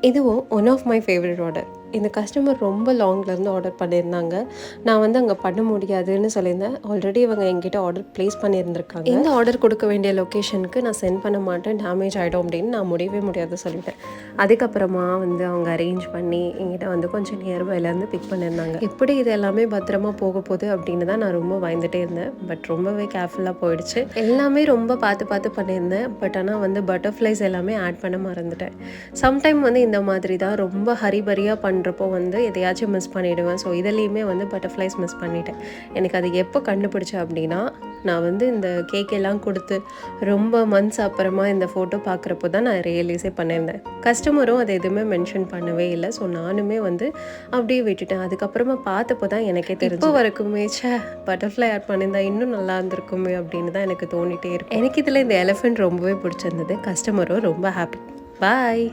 இதுவும் one of my favourite order. இந்த customer ரொம்ப லாங்லேருந்து ஆர்டர் பண்ணியிருந்தாங்க. நான் வந்து அங்கே பண்ண முடியாதுன்னு சொல்லியிருந்தேன். ஆல்ரெடி இவங்க என்கிட்ட ஆர்டர் ப்ளேஸ் பண்ணியிருந்திருக்காங்க. இந்த ஆர்டர் கொடுக்க வேண்டிய லொக்கேஷனுக்கு நான் சென்ட் பண்ண மாட்டேன், டேமேஜ் ஆகிடும் அப்படின்னு நான் முடியவே முடியாது சொல்லிட்டேன். அதுக்கப்புறமா வந்து அவங்க அரேஞ்ச் பண்ணி என்கிட்ட வந்து கொஞ்சம் நியர்பைலேருந்து பிக் பண்ணியிருந்தாங்க. எப்படி இது எல்லாமே பத்திரமா போக போகுது அப்படின்னு தான் நான் ரொம்ப பயந்துகிட்டே இருந்தேன். பட் ரொம்பவே கேர்ஃபுல்லாக போயிடுச்சு. எல்லாமே ரொம்ப பார்த்து பார்த்து பண்ணியிருந்தேன். பட் ஆனால் வந்து பட்டர்ஃப்ளைஸ் எல்லாமே ஆட் பண்ண மறந்துட்டேன். சம்டைம் வந்து இந்த மாதிரி தான் ரொம்ப ஹரிபரியாக பண்ணுறப்போ வந்து எதையாச்சும் மிஸ் பண்ணிவிடுவேன். ஸோ இதுலேயுமே வந்து பட்டர்ஃப்ளைஸ் மிஸ் பண்ணிட்டேன். எனக்கு அது எப்போ கண்டுபிடிச்சேன் அப்படின்னா, நான் வந்து இந்த கேக்கெல்லாம் கொடுத்து ரொம்ப மந்த்ஸ் அப்புறமா இந்த ஃபோட்டோ பார்க்குறப்போ தான் நான் ரியலைஸே பண்ணியிருந்தேன். கஸ்டமரும் அதை எதுவுமே மென்ஷன் பண்ணவே இல்லை. ஸோ நானுமே வந்து அப்படியே விட்டுட்டேன். அதுக்கப்புறமா பார்த்தப்போ தான் எனக்கே தெரியும், இப்போ வரைக்குமே பட்டர்ஃப்ளை ஆட் பண்ணியிருந்தா இன்னும் நல்லா இருந்திருக்குமே அப்படின்னு தான் எனக்கு தோணிகிட்டே இருக்கும். எனக்கு இதில் இந்த எலிஃபெண்ட் ரொம்பவே பிடிச்சிருந்தது. கஸ்டமரும் ரொம்ப ஹாப்பி. பாய்.